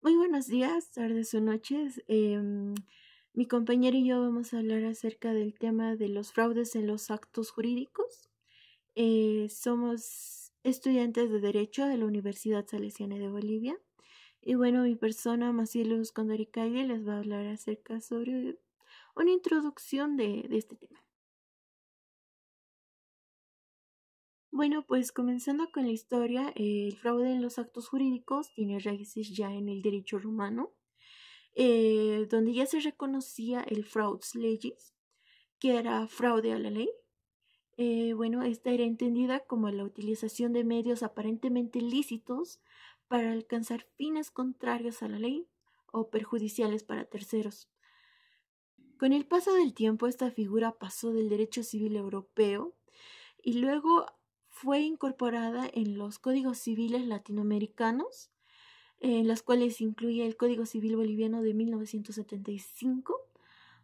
Muy buenos días, tardes o noches. Mi compañero y yo vamos a hablar acerca del tema de los fraudes en los actos jurídicos. Somos estudiantes de Derecho de la Universidad Salesiana de Bolivia. Y bueno, mi persona, Macielus Condoricague, les va a hablar acerca sobre una introducción de este tema. Bueno, pues comenzando con la historia, el fraude en los actos jurídicos tiene raíces ya en el derecho romano, donde ya se reconocía el frauds legis, que era fraude a la ley. Bueno, esta era entendida como la utilización de medios aparentemente lícitos para alcanzar fines contrarios a la ley o perjudiciales para terceros. Con el paso del tiempo, esta figura pasó del derecho civil europeo y luego fue incorporada en los códigos civiles latinoamericanos, en las cuales incluye el Código Civil Boliviano de 1975,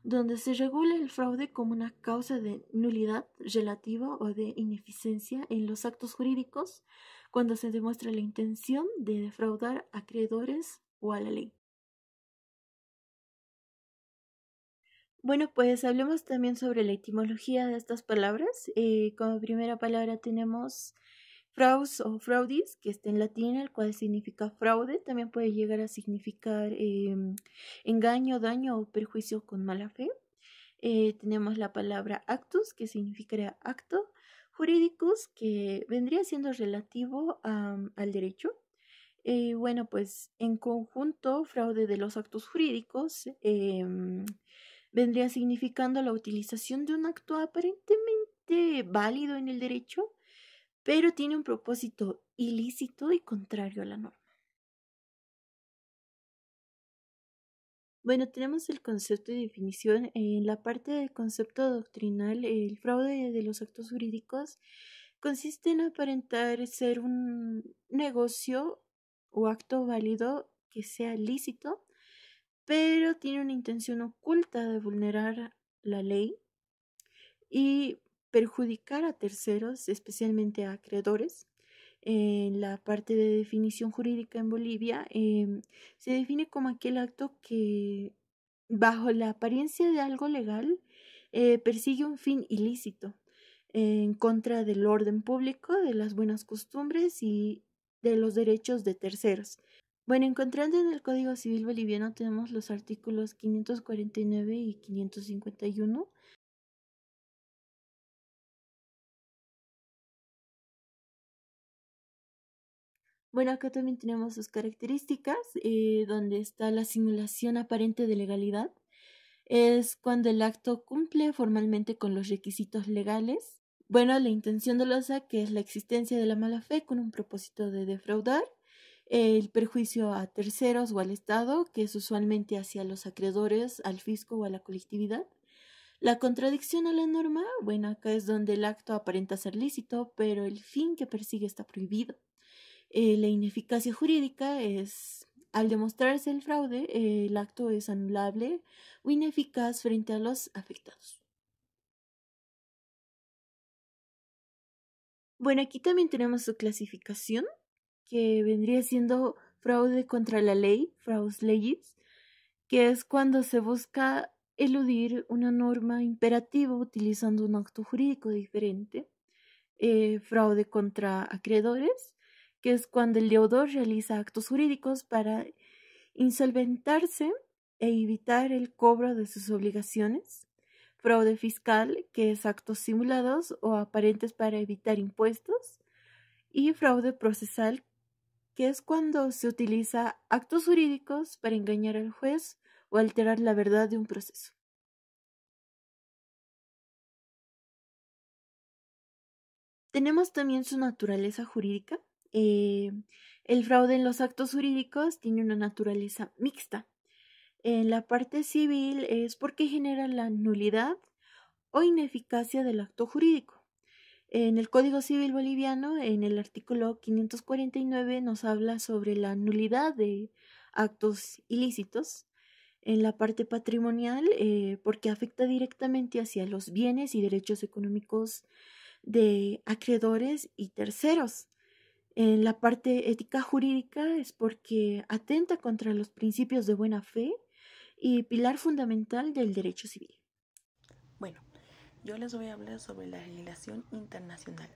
donde se regula el fraude como una causa de nulidad relativa o de ineficiencia en los actos jurídicos cuando se demuestra la intención de defraudar a acreedores o a la ley. Bueno, pues hablemos también sobre la etimología de estas palabras. Como primera palabra tenemos fraus o fraudis, que está en latín, el cual significa fraude. También puede llegar a significar engaño, daño o perjuicio con mala fe. Tenemos la palabra actus, que significaría acto, juridicus, que vendría siendo relativo al derecho. Bueno, pues en conjunto, fraude de los actos jurídicos vendría significando la utilización de un acto aparentemente válido en el derecho, pero tiene un propósito ilícito y contrario a la norma. Bueno, tenemos el concepto de definición. En la parte del concepto doctrinal, el fraude de los actos jurídicos consiste en aparentar ser un negocio o acto válido que sea lícito, pero tiene una intención oculta de vulnerar la ley y perjudicar a terceros, especialmente a acreedores. En la parte de definición jurídica en Bolivia, se define como aquel acto que, bajo la apariencia de algo legal, persigue un fin ilícito en contra del orden público, de las buenas costumbres y de los derechos de terceros. Bueno, encontrando en el Código Civil Boliviano tenemos los artículos 549 y 551. Bueno, acá también tenemos sus características, donde está la simulación aparente de legalidad. Es cuando el acto cumple formalmente con los requisitos legales. Bueno, la intención dolosa, que es la existencia de la mala fe con un propósito de defraudar. El perjuicio a terceros o al Estado, que es usualmente hacia los acreedores, al fisco o a la colectividad. La contradicción a la norma, bueno, acá es donde el acto aparenta ser lícito, pero el fin que persigue está prohibido. La ineficacia jurídica es, al demostrarse el fraude, el acto es anulable o ineficaz frente a los afectados. Bueno, aquí también tenemos su clasificación, que vendría siendo fraude contra la ley, fraus legis, que es cuando se busca eludir una norma imperativa utilizando un acto jurídico diferente. Fraude contra acreedores, que es cuando el deudor realiza actos jurídicos para insolventarse e evitar el cobro de sus obligaciones. Fraude fiscal, que es actos simulados o aparentes para evitar impuestos. Y fraude procesal, que es cuando se utiliza actos jurídicos para engañar al juez o alterar la verdad de un proceso. Tenemos también su naturaleza jurídica. Eh, el fraude en los actos jurídicos tiene una naturaleza mixta. En la parte civil es porque genera la nulidad o ineficacia del acto jurídico. En el Código Civil Boliviano, en el artículo 549, nos habla sobre la nulidad de actos ilícitos. En la parte patrimonial, porque afecta directamente hacia los bienes y derechos económicos de acreedores y terceros. En la parte ética jurídica es porque atenta contra los principios de buena fe y pilar fundamental del derecho civil. Bueno, yo les voy a hablar sobre la legislación internacional.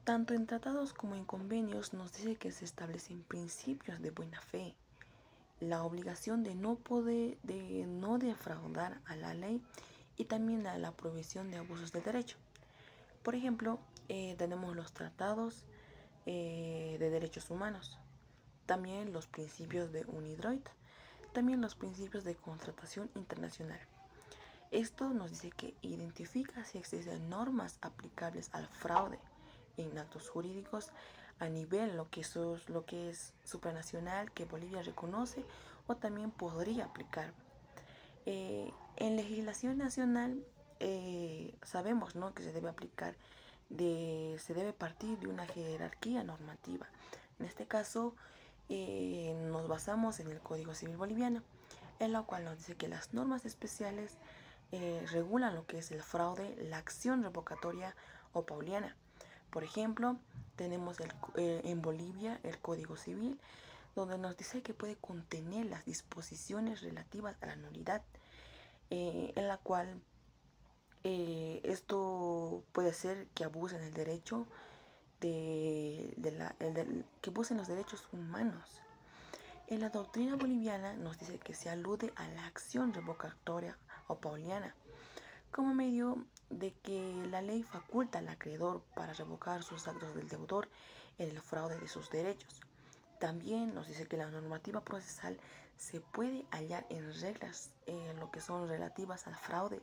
Tanto en tratados como en convenios nos dice que se establecen principios de buena fe, la obligación de no defraudar a la ley y también la provisión de abusos de derecho. Por ejemplo, tenemos los tratados de derechos humanos, también los principios de UNIDROIT, también los principios de contratación internacional. Esto nos dice que identifica si existen normas aplicables al fraude en actos jurídicos a nivel lo que es supranacional que Bolivia reconoce o también podría aplicar. En legislación nacional sabemos, ¿no?, que se debe aplicar, se debe partir de una jerarquía normativa. En este caso nos basamos en el Código Civil Boliviano, en lo cual nos dice que las normas especiales regulan lo que es el fraude, la acción revocatoria o pauliana. Por ejemplo, tenemos en Bolivia el Código Civil, donde nos dice que puede contener las disposiciones relativas a la nulidad, en la cual esto puede ser que abusen el derecho que abusen los derechos humanos. En la doctrina boliviana nos dice que se alude a la acción revocatoria o pauliana como medio de que la ley faculta al acreedor para revocar sus actos del deudor en el fraude de sus derechos. También nos dice que la normativa procesal se puede hallar en reglas lo que son relativas al fraude,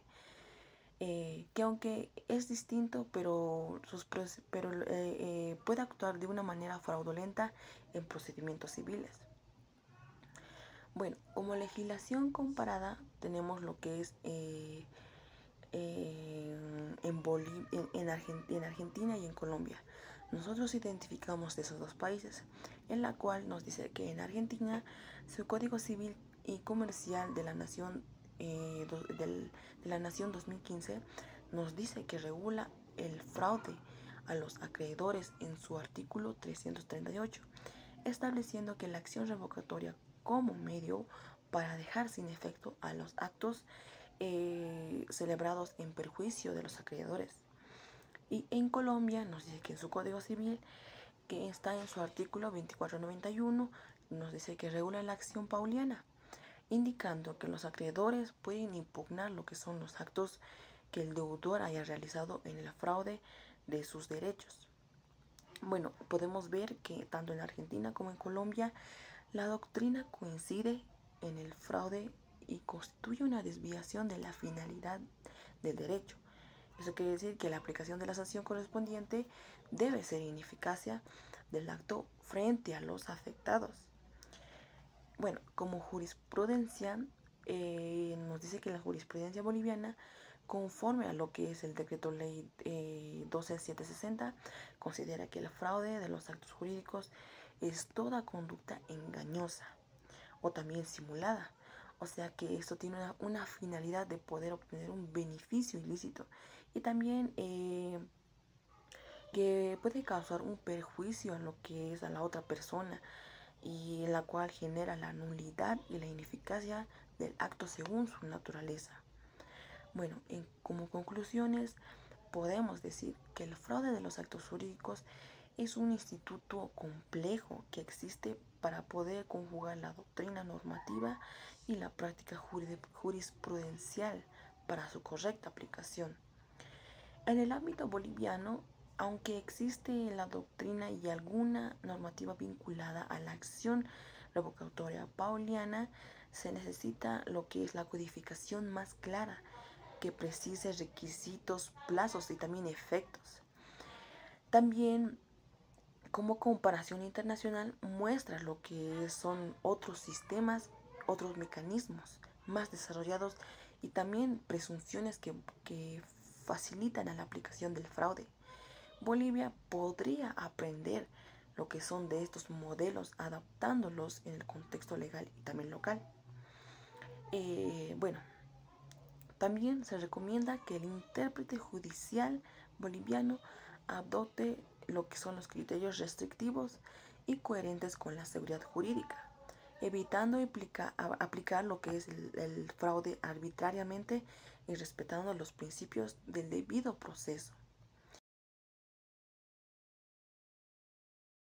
que aunque es distinto, pero puede actuar de una manera fraudulenta en procedimientos civiles. Bueno, como legislación comparada tenemos lo que es en Argentina y en Colombia. Nosotros identificamos esos dos países, en la cual nos dice que en Argentina su Código Civil y Comercial de la Nación, de la Nación 2015 nos dice que regula el fraude a los acreedores en su artículo 338, estableciendo que la acción revocatoria como medio para dejar sin efecto a los actos celebrados en perjuicio de los acreedores. Y en Colombia nos dice que en su Código Civil, que está en su artículo 2491, nos dice que regula la acción pauliana, indicando que los acreedores pueden impugnar lo que son los actos que el deudor haya realizado en el fraude de sus derechos. Bueno, podemos ver que tanto en Argentina como en Colombia la doctrina coincide en el fraude y constituye una desviación de la finalidad del derecho. Eso quiere decir que la aplicación de la sanción correspondiente debe ser ineficacia del acto frente a los afectados. Bueno, como jurisprudencia, nos dice que la jurisprudencia boliviana, conforme a lo que es el decreto ley 12760, considera que el fraude de los actos jurídicos es toda conducta engañosa o también simulada. O sea que esto tiene una finalidad de poder obtener un beneficio ilícito y también que puede causar un perjuicio a lo que es a la otra persona y en la cual genera la nulidad y la ineficacia del acto según su naturaleza. Bueno, como conclusiones, podemos decir que el fraude de los actos jurídicos es un instituto complejo que existe para poder conjugar la doctrina normativa y la práctica jurisprudencial para su correcta aplicación. En el ámbito boliviano, aunque existe la doctrina y alguna normativa vinculada a la acción revocatoria pauliana, se necesita lo que es la codificación más clara, que precise requisitos, plazos y también efectos. También, como comparación internacional, muestra lo que son otros sistemas, otros mecanismos más desarrollados y también presunciones que facilitan a la aplicación del fraude. Bolivia podría aprender lo que son de estos modelos, adaptándolos en el contexto legal y también local. Bueno, también se recomienda que el intérprete judicial boliviano adopte lo que son los criterios restrictivos y coherentes con la seguridad jurídica, evitando aplicar lo que es el fraude arbitrariamente y respetando los principios del debido proceso.